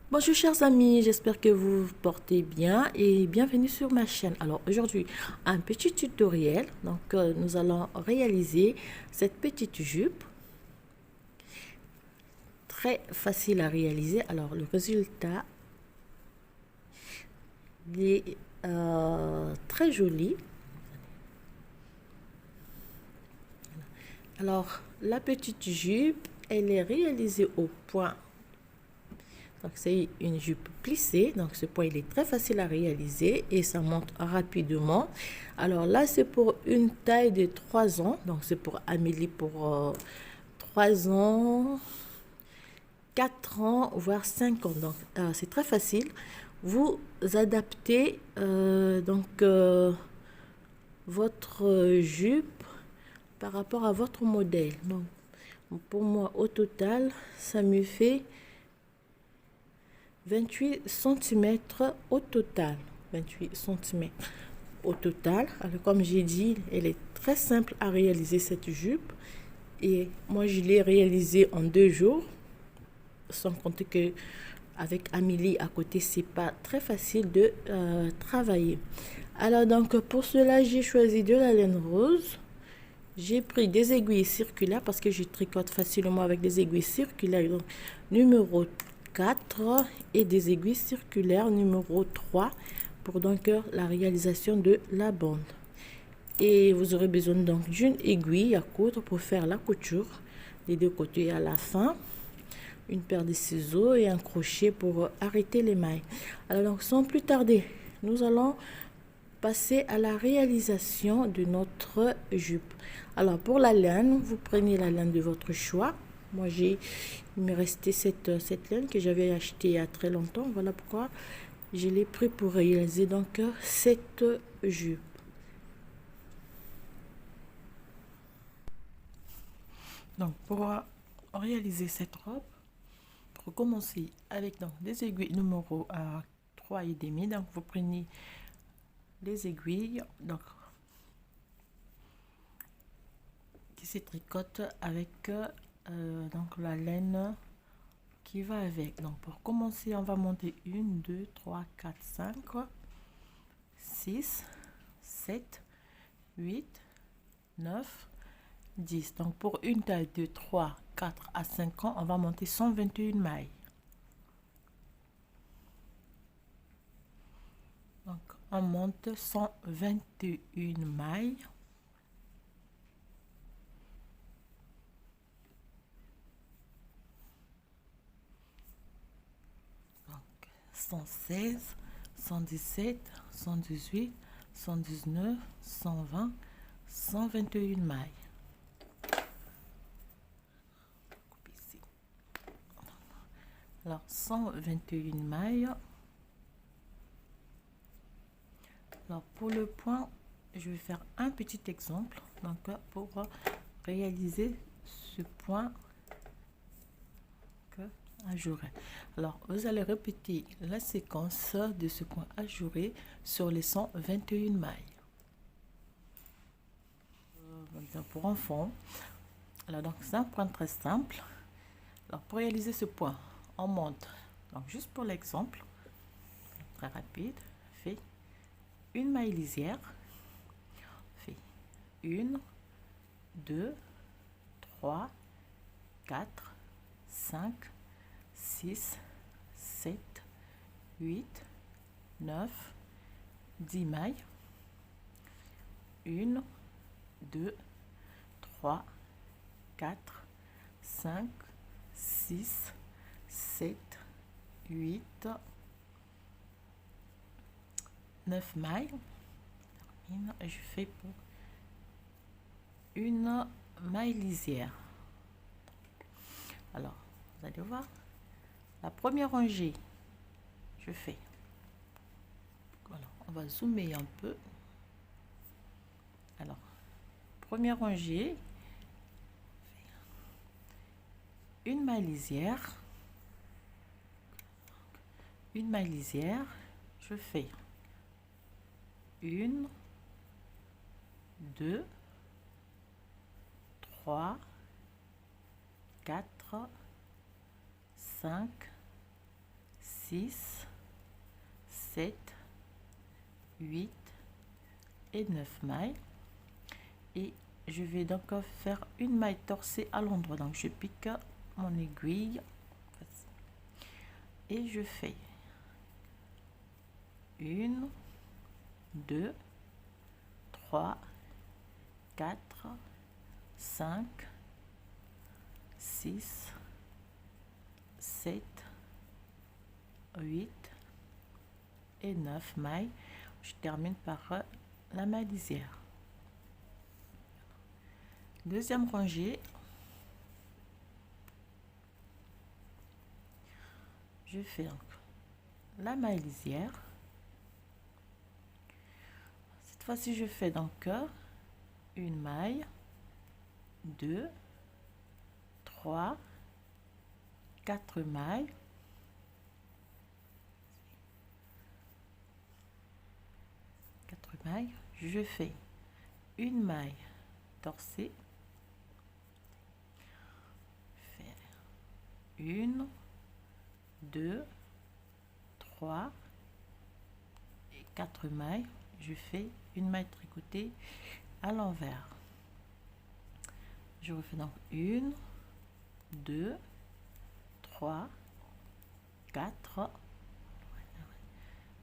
Bonjour chers amis, j'espère que vous vous portez bien et bienvenue sur ma chaîne. Alors aujourd'hui, un petit tutoriel. Nous allons réaliser cette petite jupe très facile à réaliser. Alors le résultat il est très joli. Alors la petite jupe, elle est réalisée au point. Donc c'est une jupe plissée, donc ce point il est très facile à réaliser et ça monte rapidement. Alors là c'est pour une taille de 3 ans, donc c'est pour Amélie pour 3 ans, 4 ans, voire 5 ans. Donc c'est très facile. Vous adaptez votre jupe par rapport à votre modèle. Donc pour moi au total ça me fait 28 cm au total. 28 cm au total. Alors, comme j'ai dit, elle est très simple à réaliser cette jupe. Et moi, je l'ai réalisée en 2 jours. Sans compter que avec Amélie à côté, c'est pas très facile de travailler. Alors, donc, pour cela, j'ai choisi de la laine rose. J'ai pris des aiguilles circulaires parce que je tricote facilement avec des aiguilles circulaires. Donc, numéro 4 et des aiguilles circulaires numéro 3 pour donc la réalisation de la bande. Et vous aurez besoin donc d'une aiguille à coudre pour faire la couture des deux côtés à la fin. Une paire de ciseaux et un crochet pour arrêter les mailles. Alors donc sans plus tarder, nous allons passer à la réalisation de notre jupe. Alors pour la laine, vous prenez la laine de votre choix. Moi il me restait cette laine que j'avais achetée il y a très longtemps. Voilà pourquoi je l'ai pris pour réaliser donc cette jupe. Donc pour réaliser cette robe, pour commencer avec donc des aiguilles numéro 3 et demi. Donc vous prenez les aiguilles donc qui se tricotent avec donc la laine qui va avec. Donc pour commencer, on va monter 1 2 3 4 5 6 7 8 9 10. Donc pour une taille de 3 4 à 5 ans, on va monter 121 mailles. Donc on monte 121 mailles. Donc 116, 117, 118, 119, 120, 121 mailles. Alors 121 mailles. Alors pour le point, je vais faire un petit exemple donc pour réaliser ce point que ajouré. Alors vous allez répéter la séquence de ce point ajouré sur les 121 mailles. Pour enfants, alors donc c'est un point très simple. Alors pour réaliser ce point, on monte. Donc juste pour l'exemple, très rapide, fait une maille lisière, fait 1 2 3 4 5 6 7 8 9 10 mailles, 1 2 3 4 5 6 7 8 9 mailles. Je fais pour une maille lisière. Alors vous allez voir la première rangée, je fais, voilà, on va zoomer un peu. Alors première rangée, une maille lisière, je fais 1 2 3 4 5 6, 7, 8 et 9 mailles. Et je vais donc faire une maille torsée à l'endroit. Donc je pique mon aiguille et je fais 1, 2, 3, 4, 5, 6, 7, 8 et 9 mailles. Je termine par la maille lisière. Deuxième rangée, je fais donc la maille lisière. Cette fois-ci, je fais donc une maille, 2, 3, 4 mailles, je fais une maille torsée, une, 2, 3 et 4 mailles. Je fais une maille tricotée à l'envers. Je refais donc 1, 2, 3, 4.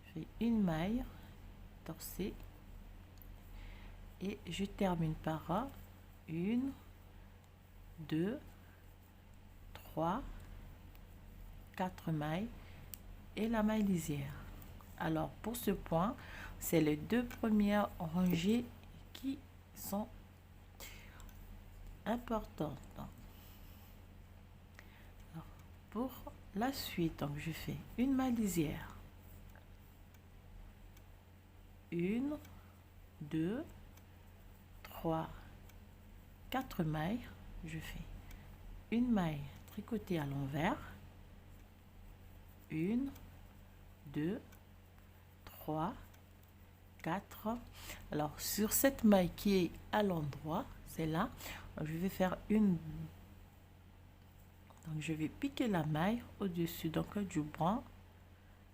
Je fais une maille torsée et je termine par 1, 2, 3, 4 mailles et la maille lisière. Alors pour ce point, c'est les deux premières rangées qui sont importantes. Alors, pour la suite, donc je fais une maille lisière, 1, 2, 3, 4 mailles. Je fais une maille tricotée à l'envers, 1, 2, 3, 4. Alors sur cette maille qui est à l'endroit, c'est là, je vais faire une, donc je vais piquer la maille au-dessus donc du bras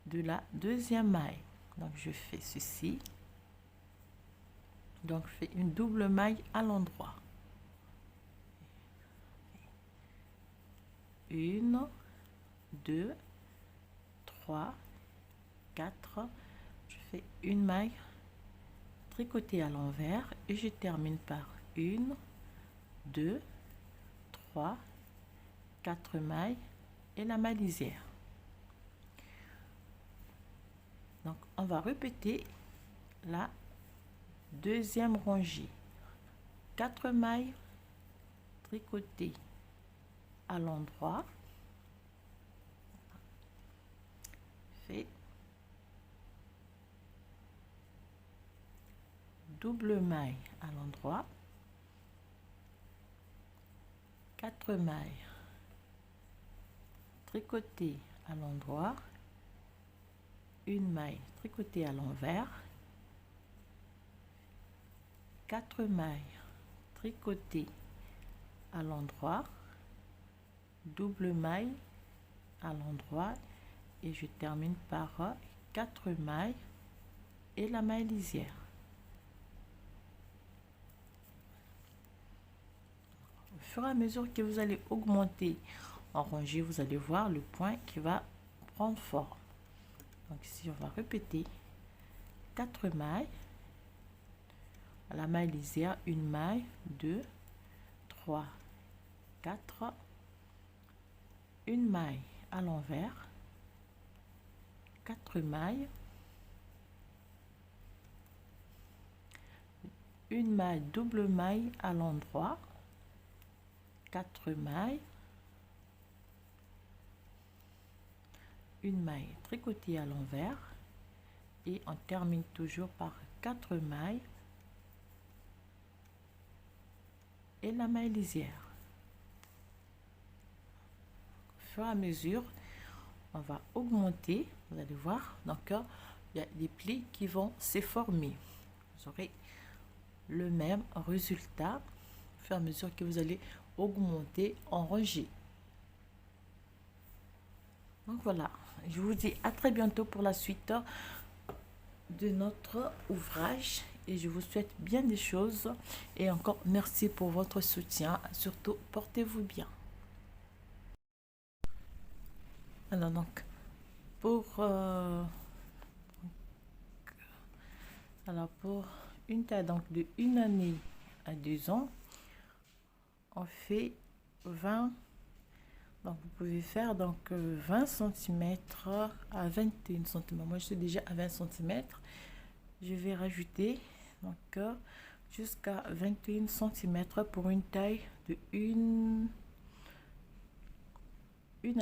de la deuxième maille. Donc je fais ceci, donc je fais une double maille à l'endroit, 1, 2, 3, 4. Je fais une maille tricotée à l'envers et je termine par 1, 2, 3, 4 mailles et la maille lisière. Donc on va répéter la deuxième rangée, 4 mailles tricotées à l'endroit, fait double maille à l'endroit, 4 mailles tricotées à l'endroit, une maille tricotée à l'envers, 4 mailles tricotées à l'endroit, double maille à l'endroit et je termine par 4 mailles et la maille lisière. Au fur et à mesure que vous allez augmenter en rangée, vous allez voir le point qui va prendre forme. Donc ici on va répéter 4 mailles à la maille lisière, une maille, 2, 3, 4, une maille à l'envers, 4 mailles, une maille double maille à l'endroit, 4 mailles, une maille tricotée à l'envers et on termine toujours par 4 mailles et la maille lisière. Au fur et à mesure, on va augmenter, vous allez voir, donc il y a des plis qui vont se former. Vous aurez le même résultat au fur et à mesure que vous allez augmenter en rangée. Donc voilà, je vous dis à très bientôt pour la suite de notre ouvrage et je vous souhaite bien des choses et encore merci pour votre soutien. Surtout, portez-vous bien. Alors donc, pour une taille donc de 1 année à 2 ans, on fait 20. Donc vous pouvez faire donc 20 cm à 21 cm. Moi je suis déjà à 20 cm. Je vais rajouter donc jusqu'à 21 cm pour une taille de une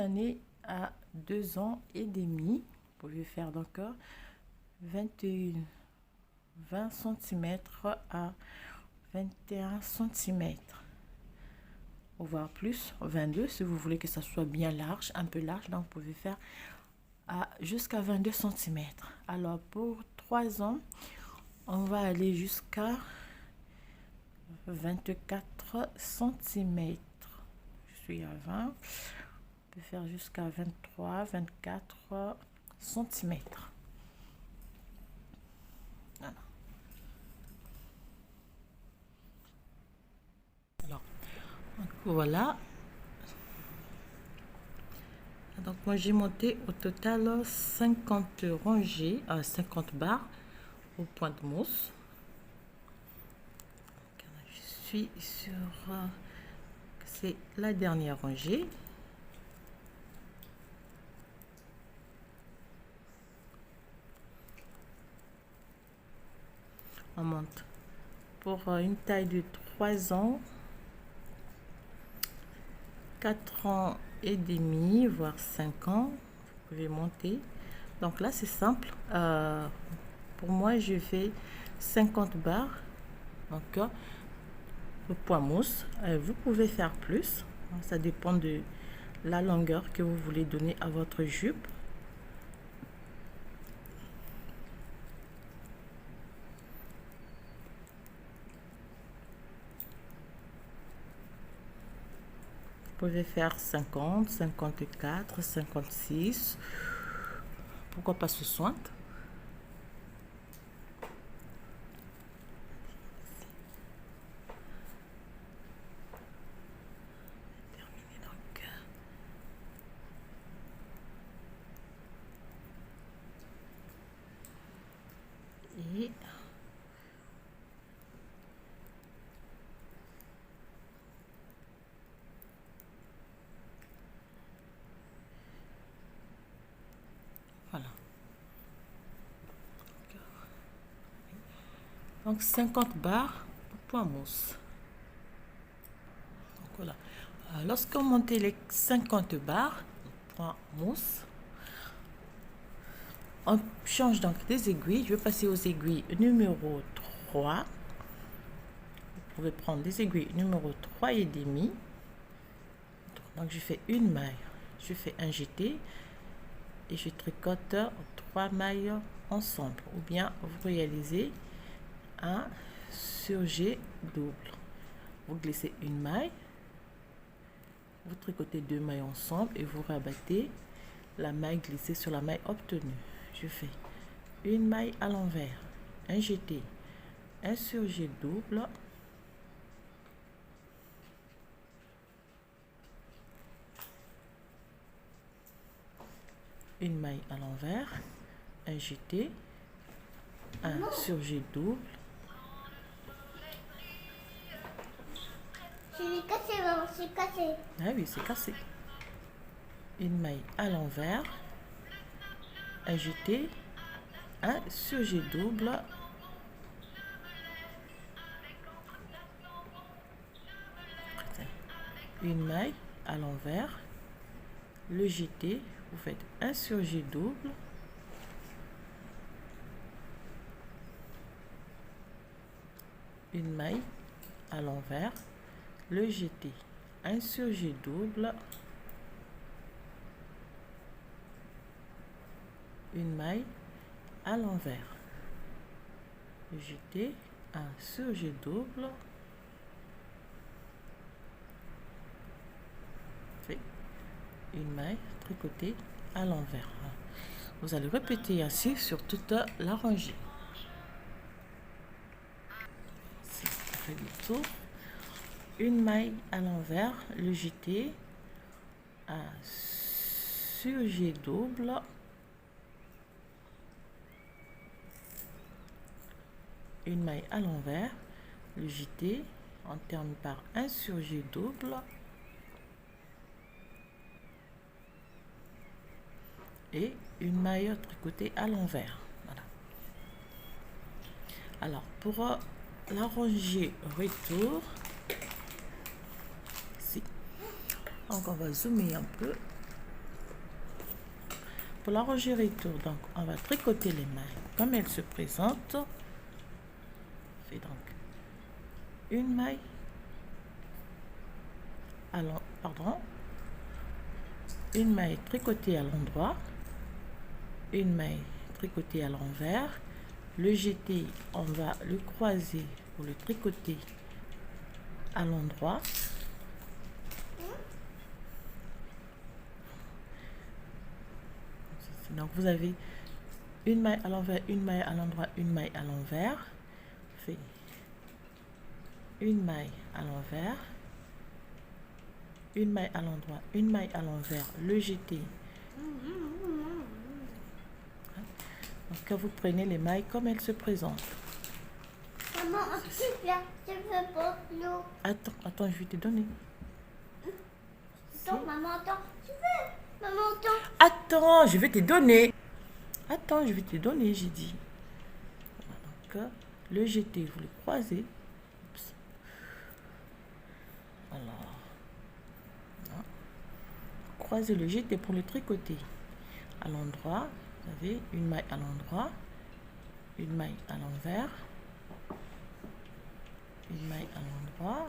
année à 2 ans et demi. Vous pouvez faire donc 20 cm à 21 cm, voire plus, 22 si vous voulez que ça soit bien large, un peu large. Donc vous pouvez faire jusqu'à 22 cm. Alors pour 3 ans, on va aller jusqu'à 24 cm. Je suis à 20. On peut faire jusqu'à 24 cm. Voilà. Alors, voilà. Donc moi j'ai monté au total 50 rangées, 50 barres au point de mousse. Je suis sur c'est la dernière rangée. On monte pour une taille de 3 ans, 4 ans et demi, voire 5 ans. Vous pouvez monter. Donc là c'est simple. Pour moi je fais 50 barres. Donc le point mousse, vous pouvez faire plus, ça dépend de la longueur que vous voulez donner à votre jupe. Vous pouvez faire 50, 54, 56, pourquoi pas 60. Et voilà. Donc 50 barres pour point mousse. Donc voilà. Lorsqu'on monte les 50 barres point mousse, on change donc des aiguilles. Je vais passer aux aiguilles numéro 3. Vous pouvez prendre des aiguilles numéro 3 et demi. Donc je fais une maille, je fais un jeté et je tricote 3 mailles ensemble, ou bien vous réalisez un surjet double. Vous glissez une maille, vous tricotez 2 mailles ensemble et vous rabattez la maille glissée sur la maille obtenue. Je fais une maille à l'envers, un jeté, un surjet double, une maille à l'envers, un jeté, un surjet double. C'est cassé. Ah oui, c'est cassé. Une maille à l'envers, un jeté, un surjet double, une maille à l'envers, le jeté, vous faites un surjet double, une maille à l'envers, le jeté, un surjet double, une maille à l'envers, le jeté, un surjet double, fait une maille, tricoter à l'envers. Vous allez répéter ainsi sur toute la rangée. Ici, on fait le tour. Une maille à l'envers, le jeter à surjet double. Une maille à l'envers, le jeter, on termine par un surjet double. Et une maille tricotée à l'envers. Voilà. Alors, pour la rangée retour, ici, donc on va zoomer un peu. Pour la rangée retour, donc on va tricoter les mailles comme elles se présentent. On fait donc une maille à une maille tricotée à l'endroit, une maille tricotée à l'envers, le jeter, on va le croiser pour le tricoter à l'endroit. Donc vous avez une maille à l'envers, une maille à l'endroit, une maille à l'envers. Fait une maille à l'envers, une maille à l'endroit, une maille à l'envers, le jeter. Donc vous prenez les mailles comme elles se présentent. Maman, là, je veux pas l'eau. Attends, je vais te donner. Attends, maman, attends. Tu veux? Maman, attends. Attends, je vais te donner. Attends, je vais te donner, j'ai dit. Donc, le jeter, vous le croisez. Oups. Alors, croisez le jeter pour le tricoter. À l'endroit, vous avez une maille à l'endroit, une maille à l'envers, une maille à l'endroit,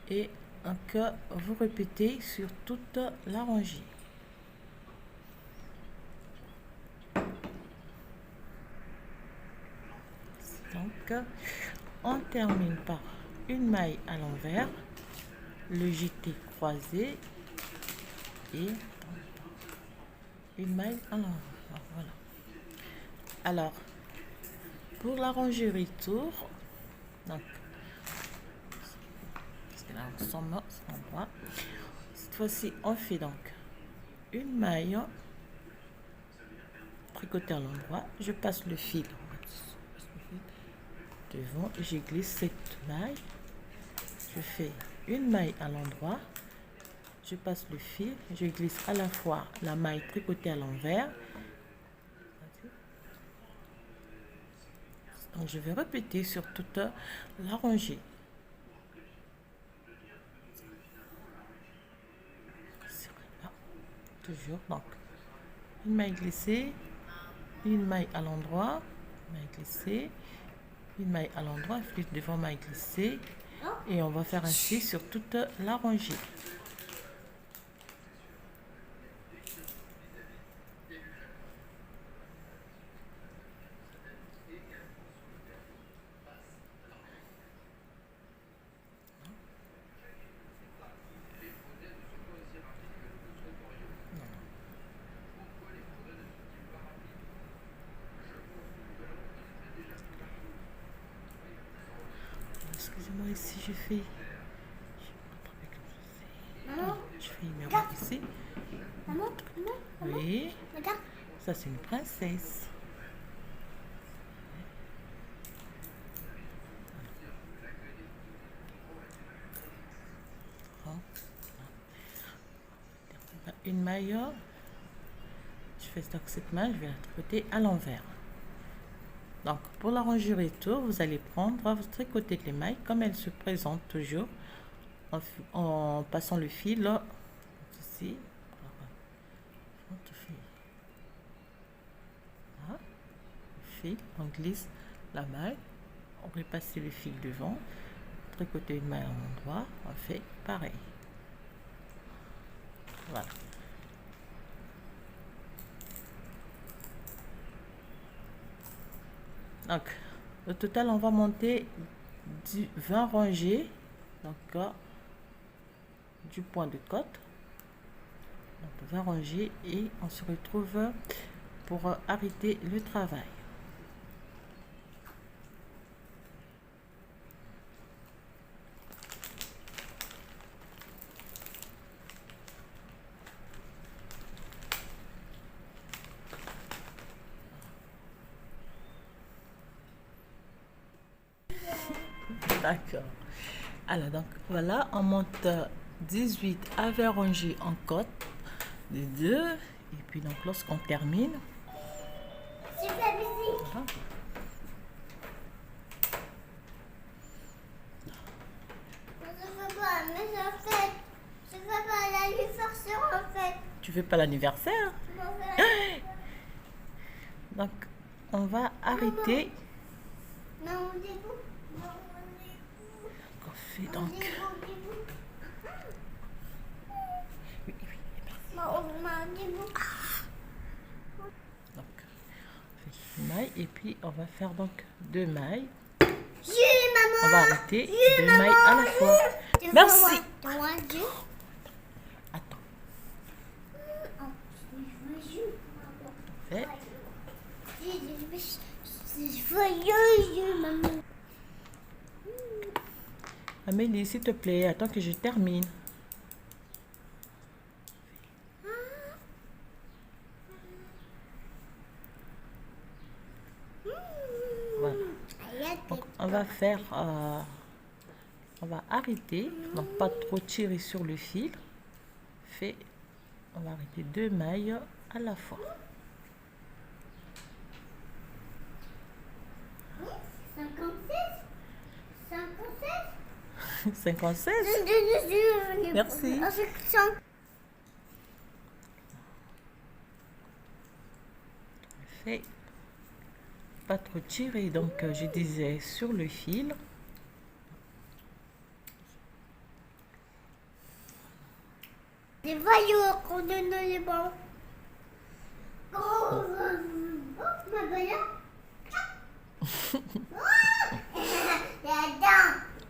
et donc vous répétez sur toute la rangée. Donc on termine par une maille à l'envers, le jeté croisé et une maille à l'envers. Voilà. Alors pour la rangée retour, donc là on s'en va. Cette fois-ci on fait donc une maille tricotée à l'endroit, je passe le fil devant et je glisse cette maille, je fais une maille à l'endroit, je passe le fil, je glisse à la fois la maille tricotée à l'envers. Donc je vais répéter sur toute la rangée. Toujours donc une maille glissée, une maille à l'endroit, maille glissée, une maille à l'endroit, fil devant, maille glissée, et on va faire ainsi sur toute la rangée. Excusez-moi, ici je fais. Maman, Je fais une erreur ici. maman, Oui, regarde. ça c'est une princesse. Une maille. Je fais donc cette maille, je vais la tricoter à l'envers. Donc pour la rangée retour, vous allez prendre, vous tricoter les mailles comme elles se présentent toujours en passant le fil ici. On fil, on glisse la maille, on repasse le fil devant, tricoter une maille à l'endroit, on fait pareil. Voilà. Donc, au total, on va monter 20 rangées, donc du point de côte. Donc, 20 rangées et on se retrouve pour arrêter le travail. D'accord. Alors, donc voilà, on monte 18 à 20 rangées en côte de 2. Et puis, donc, lorsqu'on termine, voilà. Je fais pas l'anniversaire en fait. Tu fais pas l'anniversaire? Donc, on va arrêter. Maman, On fait donc. Oui, oui, merci. Donc, on fait une maille et puis on va faire donc 2 mailles. On va arrêter 2 mailles à la fois. Merci. Attends. Fait. Amélie, s'il te plaît, attends que je termine. Voilà. Donc, on va faire, on va arrêter, donc pas trop tirer sur le fil. On va arrêter 2 mailles à la fois. 56. Merci. Fait pas trop tirer, donc je disais sur le fil. Les voyous qu'on donne les bons. Oh, ma belle.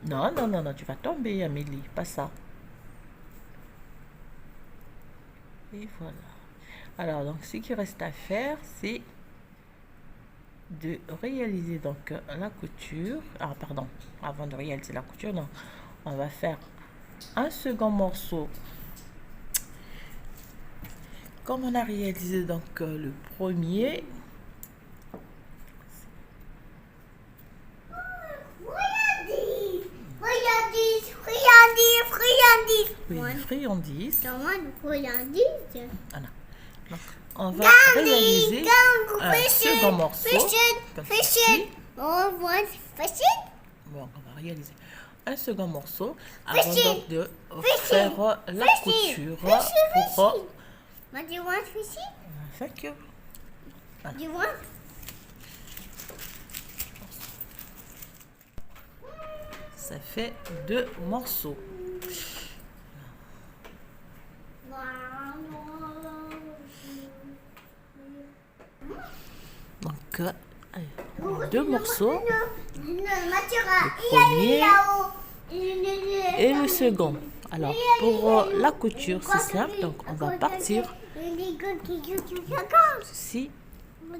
Non, non, non, non, tu vas tomber, Amélie, pas ça. Et voilà. Alors, donc, ce qui reste à faire, c'est de réaliser donc la couture. Ah, pardon, avant de réaliser la couture, non, on va faire un second morceau. Comme on a réalisé donc le premier, friandise. Voilà. Donc, on va réaliser un second morceau. Comme ceci. Bon, on va réaliser un second morceau avant donc de faire la couture pour... Do you want fishy? Thank you. Do you want? Ça fait 2 morceaux. Donc, 2 morceaux. Le premier et le second. Alors, pour la couture, c'est simple. Donc, on va partir ceci. On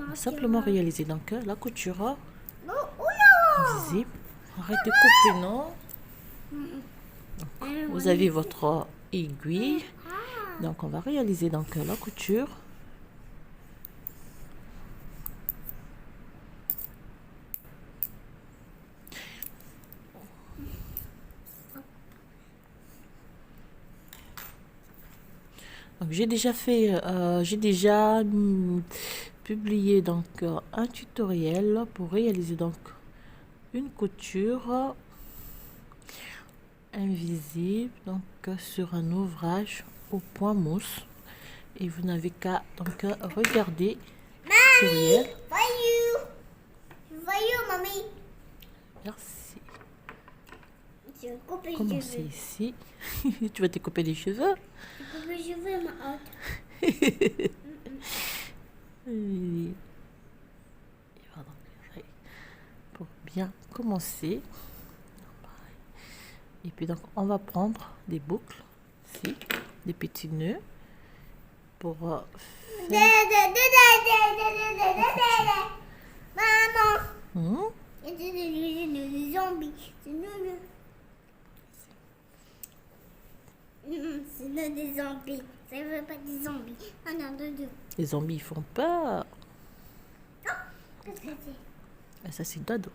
va simplement réaliser donc la couture visible. Arrêtez de couper, non? Donc, vous avez votre aiguille. Donc, on va réaliser donc la couture. Donc, j'ai déjà publié donc un tutoriel pour réaliser donc une couture invisible donc sur un ouvrage au point mousse et vous n'avez qu'à donc regarder le Mamie, tutoriel. voyou, mamie. Merci. Je vais couper les Commencez cheveux. ici. Tu vas te couper les cheveux. Je vais couper les cheveux, ma haute. Et voilà, pour bien commencer. Et puis donc on va prendre des boucles ici, des petits nœuds pour faire... Maman, Hmm. c'est des zombies. C'est nous. C'est nous des zombies. Ça veut pas des zombies. Ah non, deux. Les zombies ils font peur. Qu'est-ce que c'est? Et ça c'est Dodo.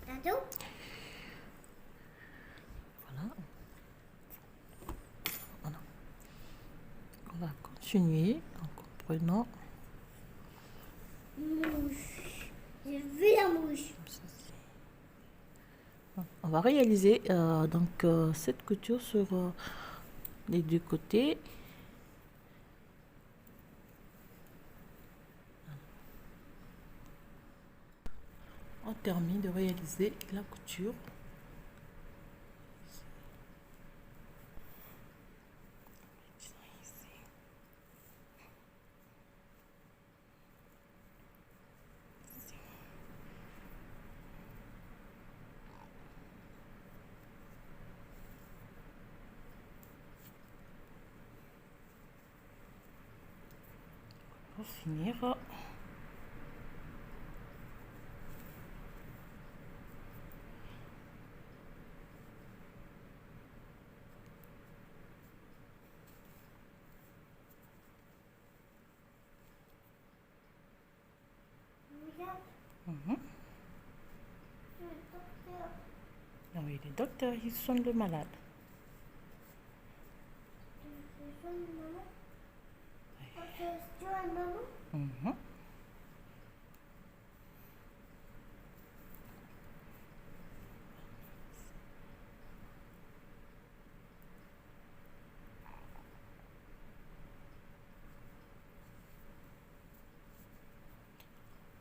Dado? Voilà. Voilà. On va continuer en comprenant. Mouche. J'ai vu la mouche. On va réaliser donc cette couture sur les deux côtés. On termine de réaliser la couture. Pour finir, ah oui, les docteurs ils sont le malade. Mhm.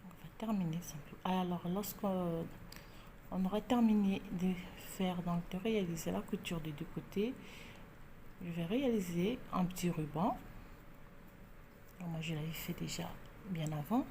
On va terminer simplement. Alors, lorsqu'on aura terminé de faire, donc de réaliser la couture des deux côtés, je vais réaliser un petit ruban. Alors, moi, je l'avais fait déjà bien avant.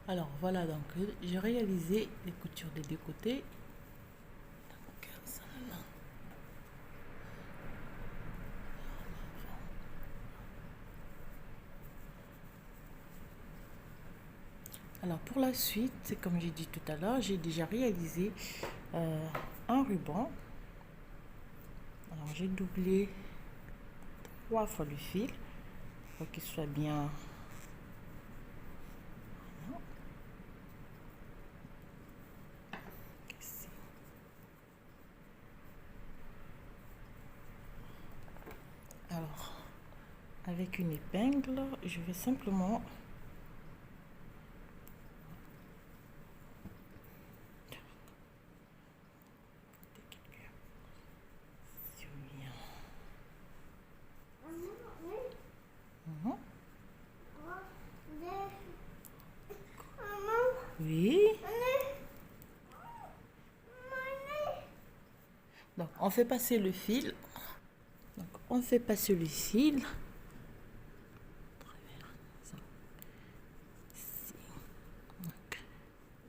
Alors voilà, donc j'ai réalisé les coutures des deux côtés. Donc, ça, là. Alors pour la suite, comme j'ai dit tout à l'heure, j'ai déjà réalisé un ruban. Alors j'ai doublé 3 fois le fil pour qu'il soit bien. Alors, avec une épingle, je vais simplement oui. Donc, on fait passer le fil. Donc, on fait passer le fil.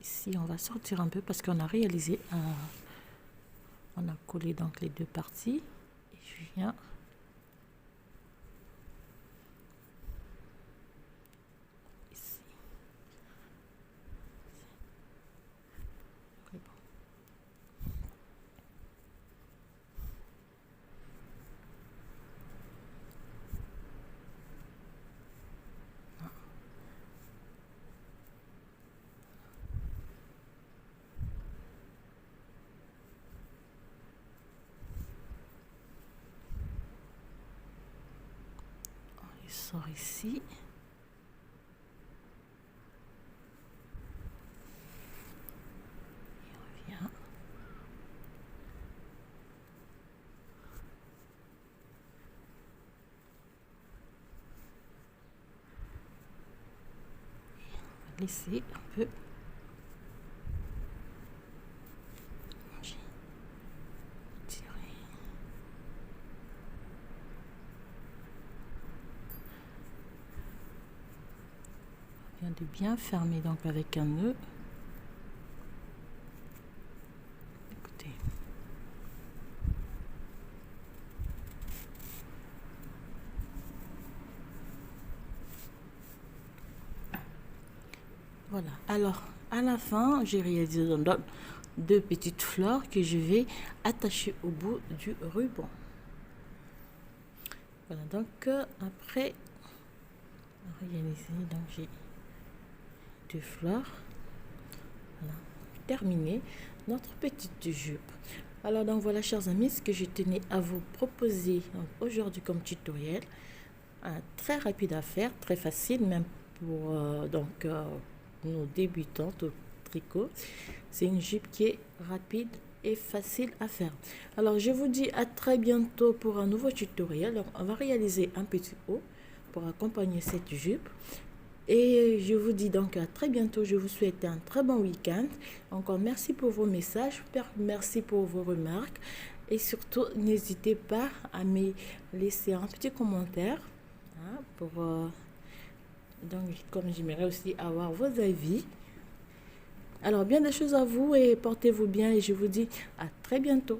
Ici, on va sortir un peu parce qu'on a réalisé, on a collé donc les deux parties. Et je viens. Ici. sort ici. Il revient. Laisser un peu tirer. On vient de bien fermer donc avec un nœud. Écoutez. Voilà, alors à la fin, j'ai réalisé deux petites fleurs que je vais attacher au bout du ruban. Voilà, donc après réaliser, donc j'ai deux fleurs. Voilà, terminé notre petite jupe. Alors donc voilà, chers amis, ce que je tenais à vous proposer aujourd'hui comme tutoriel, très rapide à faire, très facile même pour nos débutantes au tricot. C'est une jupe qui est rapide et facile à faire. Alors je vous dis à très bientôt pour un nouveau tutoriel. Donc, on va réaliser un petit haut pour accompagner cette jupe. Et je vous dis donc à très bientôt. Je vous souhaite un très bon week-end. Encore merci pour vos messages, merci pour vos remarques. Et surtout, n'hésitez pas à me laisser un petit commentaire pour donc comme j'aimerais aussi avoir vos avis. Alors bien des choses à vous et portez-vous bien et je vous dis à très bientôt.